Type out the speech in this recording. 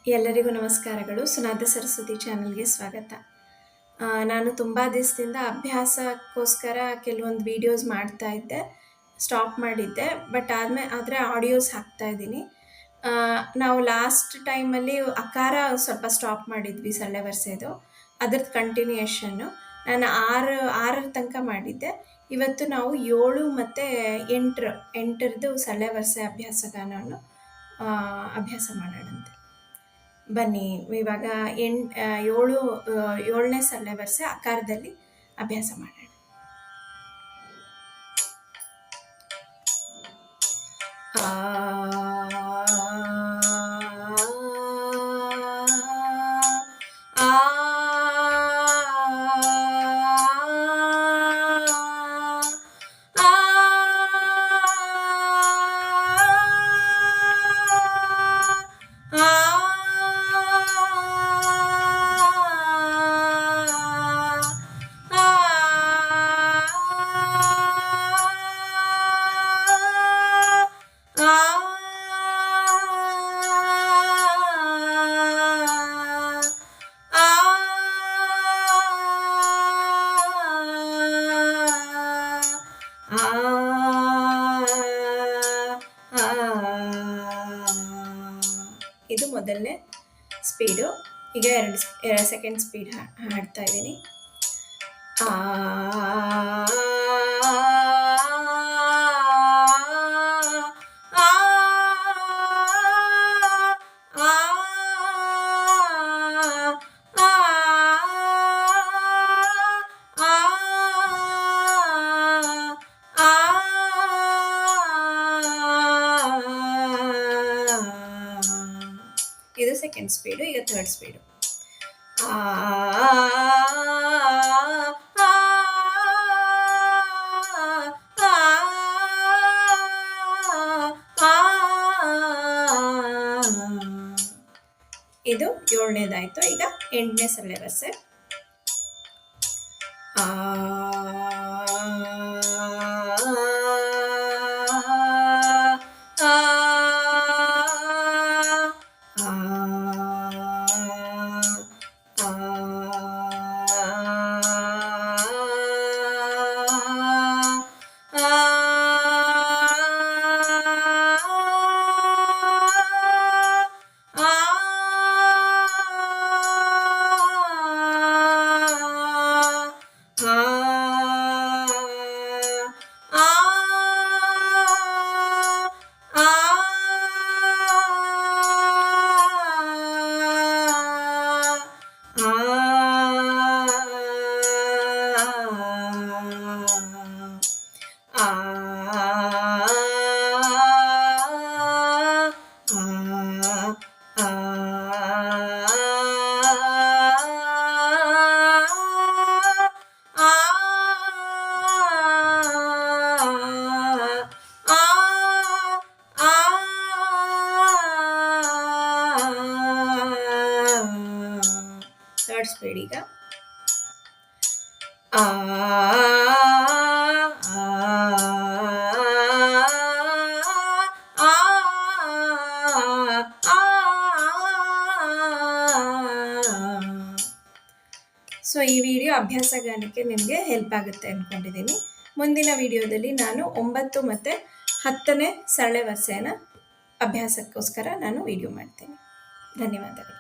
ಎಲ್ಲರಿಗೂ ನಮಸ್ಕಾರಗಳು. ಸುನಾದ ಸರಸ್ವತಿ ಚಾನಲ್ಗೆ ಸ್ವಾಗತ. ನಾನು ತುಂಬ ದಿವಸದಿಂದ ಅಭ್ಯಾಸಕ್ಕೋಸ್ಕರ ಕೆಲವೊಂದು ವೀಡಿಯೋಸ್ ಮಾಡ್ತಾ ಇದ್ದೆ, ಸ್ಟಾಪ್ ಮಾಡಿದ್ದೆ. ಆದರೆ ಆಡಿಯೋಸ್ ಹಾಕ್ತಾ ಇದ್ದೀನಿ. ನಾವು ಲಾಸ್ಟ್ ಟೈಮಲ್ಲಿ ಅಕಾರ ಸ್ವಲ್ಪ ಸ್ಟಾಪ್ ಮಾಡಿದ್ವಿ, ಸೊಳ್ಳೆ ಬರ್ಸೋದು. ಅದ್ರದ್ದು ಕಂಟಿನ್ಯೂಯೇಷನ್ನು ನಾನು ಆರರ ತನಕ ಮಾಡಿದ್ದೆ. ಇವತ್ತು ನಾವು 7 ಮತ್ತು 8ರದ್ದು ಸೊಳ್ಳೆ ಬರ್ಸೆ ಅಭ್ಯಾಸಗಾನವನ್ನು ಅಭ್ಯಾಸ ಮಾಡೋಣಂತೆ. ಬನ್ನಿ, ಇವಾಗ 7ನೇ ಸೊಳ್ಳೆ ಬರ್ಸೆ ಅಕಾರದಲ್ಲಿ ಅಭ್ಯಾಸ ಮಾಡೋಣ. ಇದು ಮೊದಲನೇ ಸ್ಪೀಡು. ಈಗ ಸೆಕೆಂಡ್ ಸ್ಪೀಡ್ ಹಾಡ್ತಾ ಇದ್ದೀನಿ. ಇದು ಸೆಕೆಂಡ್ ಸ್ಪೀಡು. ಈಗ ಥರ್ಡ್ ಸ್ಪೀಡು. ಇದು 7ನೇದಾಯ್ತು. ಈಗ 8ನೇ ಸೊಳ್ಳೆ ಬರ್ಸೆ. Third speed. ಈಗ ಸೊ ಈ ವಿಡಿಯೋ ಅಭ್ಯಾಸಗಾನಕ್ಕೆ ನಿಮಗೆ ಹೆಲ್ಪ್ ಆಗುತ್ತೆ ಅಂದ್ಕೊಂಡಿದ್ದೀನಿ. ಮುಂದಿನ ವಿಡಿಯೋದಲ್ಲಿ ನಾನು 9 ಮತ್ತು 10ನೇ ಸೊಳ್ಳೆ ಬರ್ಸೆನ ಅಭ್ಯಾಸಕ್ಕೋಸ್ಕರ ನಾನು ವಿಡಿಯೋ ಮಾಡ್ತೀನಿ. ಧನ್ಯವಾದಗಳು.